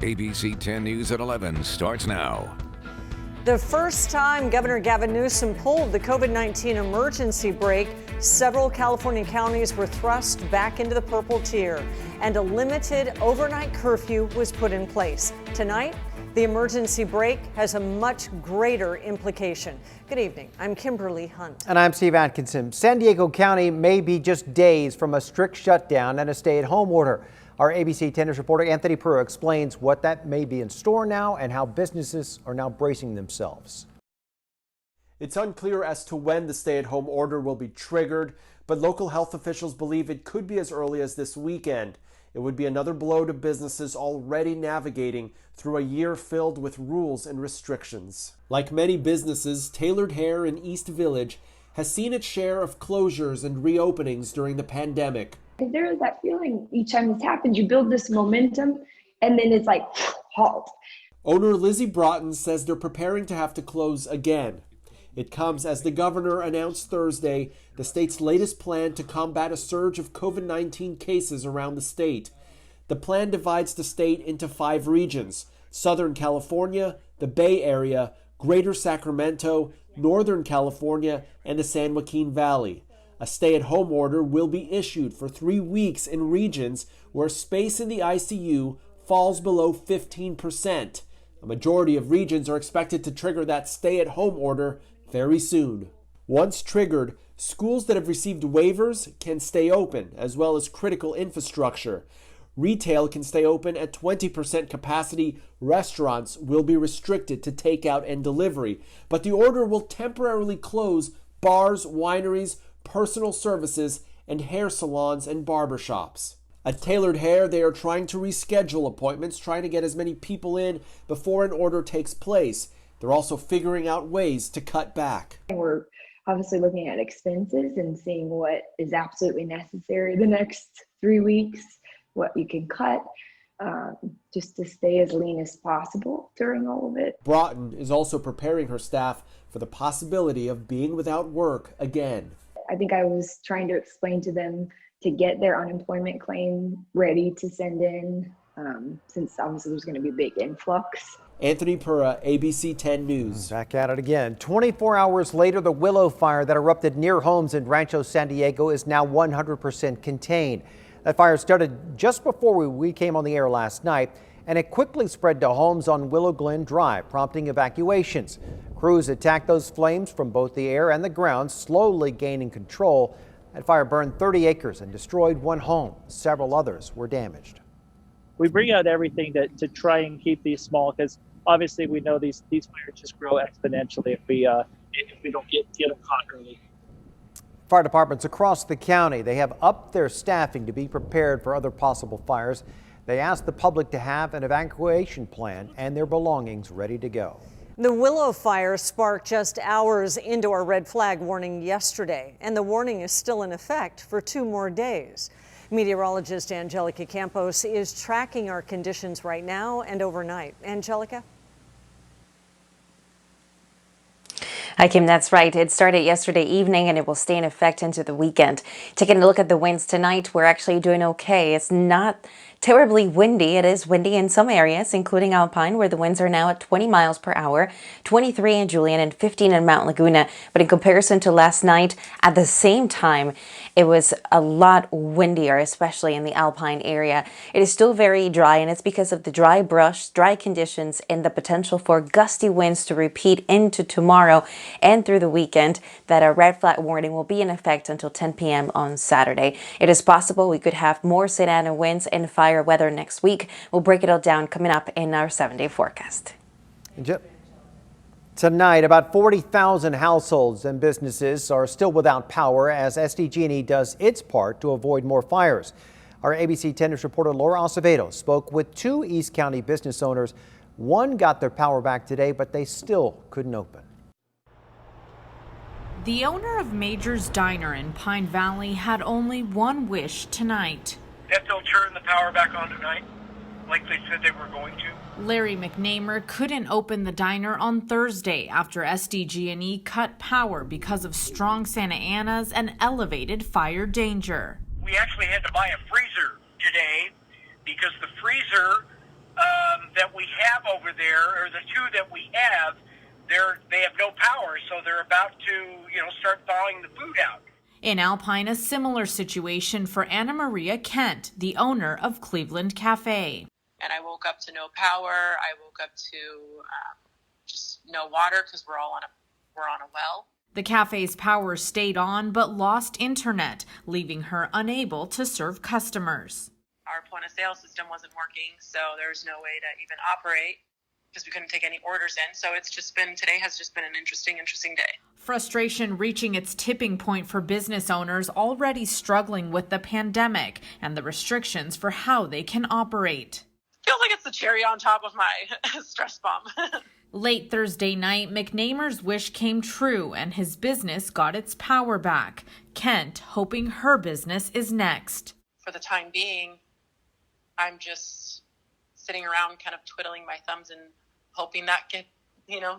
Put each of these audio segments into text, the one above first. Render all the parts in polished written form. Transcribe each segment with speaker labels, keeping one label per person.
Speaker 1: ABC 10 News at 11 starts now.
Speaker 2: The first time Governor Gavin Newsom pulled the COVID-19 emergency brake, several California counties were thrust back into the purple tier, and a limited overnight curfew was put in place. Tonight, the emergency brake has a much greater implication. Good evening. I'm Kimberly Hunt.
Speaker 3: And I'm Steve Atkinson. San Diego County may be just days from a strict shutdown and a stay-at-home order. Our ABC 10 News reporter Anthony Peru explains what that may be in store now and how businesses are now bracing themselves.
Speaker 4: It's unclear as to when the stay-at-home order will be triggered, but local health officials believe it could be as early as this weekend. It would be another blow to businesses already navigating through a year filled with rules and restrictions. Like many businesses, Tailored Hair in East Village has seen its share of closures and reopenings during the pandemic.
Speaker 5: There is that feeling each time this happens, you build this momentum and then it's like halt.
Speaker 4: Owner Lizzie Broughton says they're preparing to have to close again. It comes as the governor announced Thursday the state's latest plan to combat a surge of COVID-19 cases around the state. The plan divides the state into 5 regions: Southern California, the Bay Area, Greater Sacramento, Northern California, and the San Joaquin Valley. A stay-at-home order will be issued for 3 weeks in regions where space in the ICU falls below 15%. A majority of regions are expected to trigger that stay-at-home order very soon. Once triggered, schools that have received waivers can stay open, as well as critical infrastructure. Retail can stay open at 20% capacity. Restaurants will be restricted to takeout and delivery, but the order will temporarily close bars, wineries, personal services, and hair salons and barbershops. At Tailored Hair, they are trying to reschedule appointments, trying to get as many people in before an order takes place. They're also figuring out ways to cut back.
Speaker 5: We're obviously looking at expenses and seeing what is absolutely necessary the next 3 weeks, what you can cut, just to stay as lean as possible during all of it.
Speaker 4: Broughton is also preparing her staff for the possibility of being without work again.
Speaker 5: I think I was trying to explain to them to get their unemployment claim ready to send in, since obviously there's going to be a big influx.
Speaker 4: Anthony Pura, ABC 10 News.
Speaker 3: Back at it again. 24 hours later, the Willow Fire that erupted near homes in Rancho San Diego is now 100% contained. That fire started just before we came on the air last night, and it quickly spread to homes on Willow Glen Drive, prompting evacuations. Crews attacked those flames from both the air and the ground, slowly gaining control. That fire burned 30 acres and destroyed 1 home. Several others were damaged.
Speaker 6: We bring out everything to try and keep these small, because obviously we know these fires just grow exponentially if we don't get them caught early.
Speaker 3: Fire departments across the county, they have upped their staffing to be prepared for other possible fires. They asked the public to have an evacuation plan and their belongings ready to go.
Speaker 2: The Willow Fire sparked just hours into our red flag warning yesterday, and the warning is still in effect for 2 more days. Meteorologist Angelica Campos is tracking our conditions right now and overnight. Angelica?
Speaker 7: Hi, Kim, that's right. It started yesterday evening and it will stay in effect into the weekend. Taking a look at the winds tonight, we're actually doing okay. It's not terribly windy. It is windy in some areas, including Alpine, where the winds are now at 20 miles per hour, 23 in Julian and 15 in Mount Laguna. But in comparison to last night, at the same time, it was a lot windier, especially in the Alpine area. It is still very dry, and it's because of the dry brush, dry conditions, and the potential for gusty winds to repeat into tomorrow and through the weekend that a red flag warning will be in effect until 10 p.m. on Saturday. It is possible we could have more Santa Ana winds and fire weather next week. We'll break it all down coming up in our 7-day forecast.
Speaker 3: Tonight, about 40,000 households and businesses are still without power as SDG&E does its part to avoid more fires. Our ABC 10 News reporter Laura Acevedo spoke with 2 East County business owners. One got their power back today, but they still couldn't open.
Speaker 8: The owner of Major's Diner in Pine Valley had only one wish tonight.
Speaker 9: That they'll turn the power back on tonight, like they said they were going to.
Speaker 8: Larry McNamer couldn't open the diner on Thursday after SDG&E cut power because of strong Santa Anas and elevated fire danger.
Speaker 9: We actually had to buy a freezer today because the freezer that over there, or the two that we have, they have no power, so they're about to, start thawing the food out.
Speaker 8: In Alpine, a similar situation for Anna Maria Kent, the owner of Cleveland Cafe.
Speaker 10: And I woke up to no power. I woke up to just no water because we're on a well.
Speaker 8: The cafe's power stayed on but lost internet, leaving her unable to serve customers.
Speaker 10: Our point of sale system wasn't working, so there's no way to even operate because we couldn't take any orders in. So today has just been an interesting day.
Speaker 8: Frustration reaching its tipping point for business owners already struggling with the pandemic and the restrictions for how they can operate.
Speaker 10: Feels like it's the cherry on top of my stress bomb.
Speaker 8: Late Thursday night, McNamer's wish came true and his business got its power back. Kent hoping her business is next.
Speaker 10: For the time being, I'm just sitting around kind of twiddling my thumbs and hoping that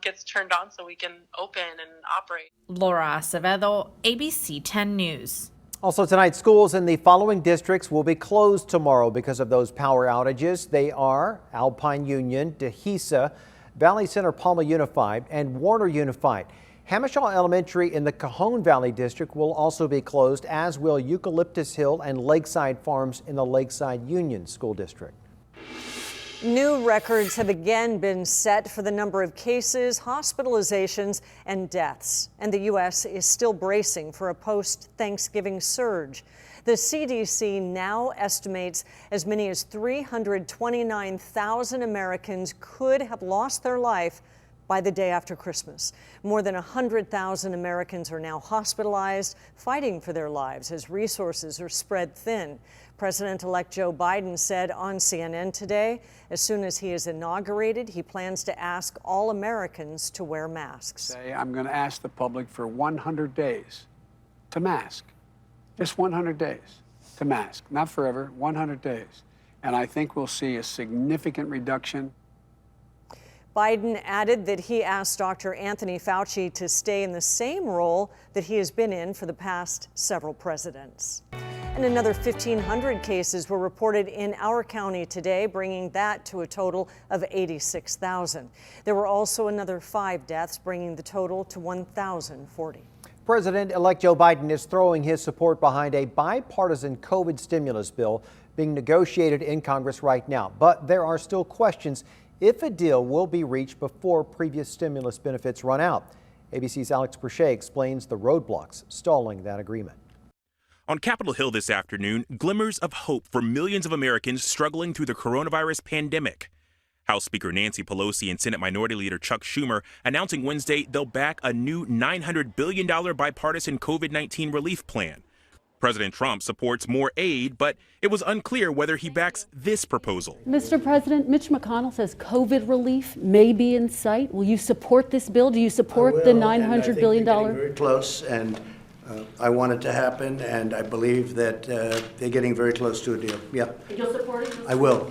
Speaker 10: gets turned on so we can open and operate.
Speaker 8: Laura Acevedo, ABC 10 News.
Speaker 3: Also tonight, schools in the following districts will be closed tomorrow because of those power outages. They are Alpine Union, Dehesa, Valley Center Palma Unified, and Warner Unified. Hamishaw Elementary in the Cajon Valley District will also be closed, as will Eucalyptus Hill and Lakeside Farms in the Lakeside Union School District.
Speaker 2: New records have again been set for the number of cases, hospitalizations, and deaths. And the U.S. is still bracing for a post-Thanksgiving surge. The CDC now estimates as many as 329,000 Americans could have lost their life by the day after Christmas. More than 100,000 Americans are now hospitalized, fighting for their lives as resources are spread thin. President-elect Joe Biden said on CNN today, as soon as he is inaugurated, he plans to ask all Americans to wear masks.
Speaker 11: I'm going to ask the public for 100 days to mask. Just 100 days to mask. Not forever, 100 days. And I think we'll see a significant reduction.
Speaker 2: Biden added that he asked Dr. Anthony Fauci to stay in the same role that he has been in for the past several presidents. And another 1,500 cases were reported in our county today, bringing that to a total of 86,000. There were also another 5 deaths, bringing the total to 1,040.
Speaker 3: President-elect Joe Biden is throwing his support behind a bipartisan COVID stimulus bill being negotiated in Congress right now. But there are still questions if a deal will be reached before previous stimulus benefits run out. ABC's Alex Perche explains the roadblocks stalling that agreement.
Speaker 12: On Capitol Hill this afternoon, glimmers of hope for millions of Americans struggling through the coronavirus pandemic. House Speaker Nancy Pelosi and Senate Minority Leader Chuck Schumer announcing Wednesday they'll back a new $900 billion bipartisan COVID-19 relief plan. President Trump supports more aid, but it was unclear whether he backs this proposal.
Speaker 13: Mr. President, Mitch McConnell says COVID relief may be in sight. Will you support this bill? Do you support the $900 billion?
Speaker 14: They're getting very close, and I want it to happen, and I believe that they're getting very close to a deal. Yeah.
Speaker 13: You'll support it?
Speaker 14: I will,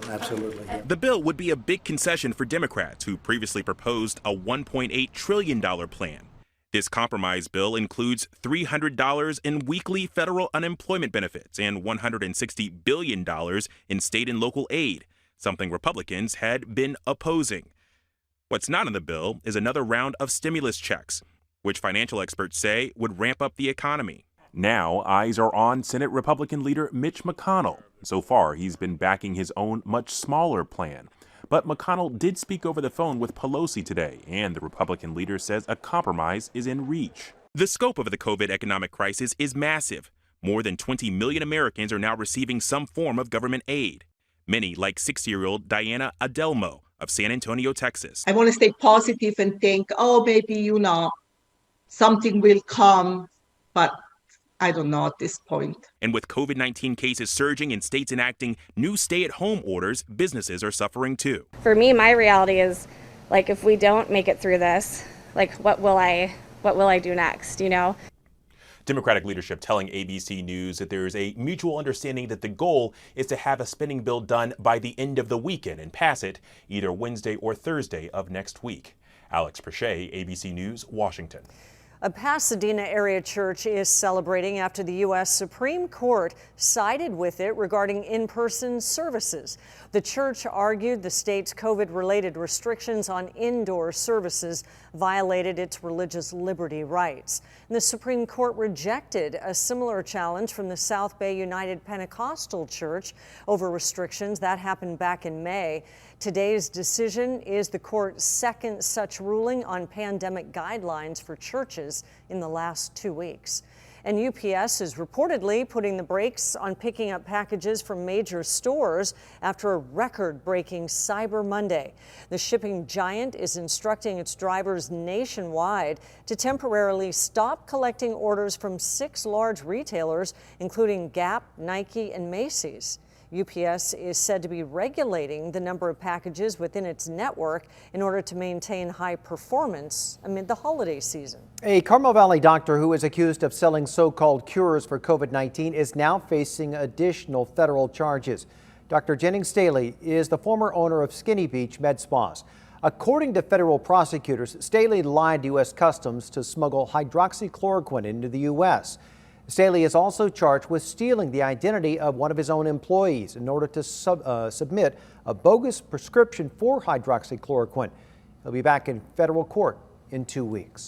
Speaker 14: absolutely. Yeah.
Speaker 12: The bill would be a big concession for Democrats, who previously proposed a $1.8 trillion plan. This compromise bill includes $300 in weekly federal unemployment benefits and $160 billion in state and local aid, something Republicans had been opposing. What's not in the bill is another round of stimulus checks, which financial experts say would ramp up the economy. Now, eyes are on Senate Republican leader Mitch McConnell. So far, he's been backing his own much smaller plan. But McConnell did speak over the phone with Pelosi today, and the Republican leader says a compromise is in reach. The scope of the COVID economic crisis is massive. More than 20 million Americans are now receiving some form of government aid. Many, like 60-year-old Diana Adelmo of San Antonio, Texas.
Speaker 15: I want to stay positive and think, maybe, something will come, but I don't know at this point.
Speaker 12: And with COVID-19 cases surging and states enacting new stay-at-home orders, businesses are suffering too.
Speaker 16: For me, my reality is, if we don't make it through this, what will I do next,
Speaker 12: Democratic leadership telling ABC News that there is a mutual understanding that the goal is to have a spending bill done by the end of the weekend and pass it either Wednesday or Thursday of next week. Alex Perche, ABC News, Washington.
Speaker 2: A Pasadena area church is celebrating after the U.S. Supreme Court sided with it regarding in-person services. The church argued the state's COVID-related restrictions on indoor services violated its religious liberty rights. And the Supreme Court rejected a similar challenge from the South Bay United Pentecostal Church over restrictions. That happened back in May. Today's decision is the court's second such ruling on pandemic guidelines for churches in the last 2 weeks. And UPS is reportedly putting the brakes on picking up packages from major stores after a record-breaking Cyber Monday. The shipping giant is instructing its drivers nationwide to temporarily stop collecting orders from 6 large retailers, including Gap, Nike, and Macy's. UPS is said to be regulating the number of packages within its network in order to maintain high performance amid the holiday season.
Speaker 3: A Carmel Valley doctor who is accused of selling so-called cures for COVID-19 is now facing additional federal charges. Dr. Jennings Staley is the former owner of Skinny Beach Med Spas. According to federal prosecutors, Staley lied to U.S. Customs to smuggle hydroxychloroquine into the U.S. Staley is also charged with stealing the identity of one of his own employees in order to submit a bogus prescription for hydroxychloroquine. He'll be back in federal court in 2 weeks.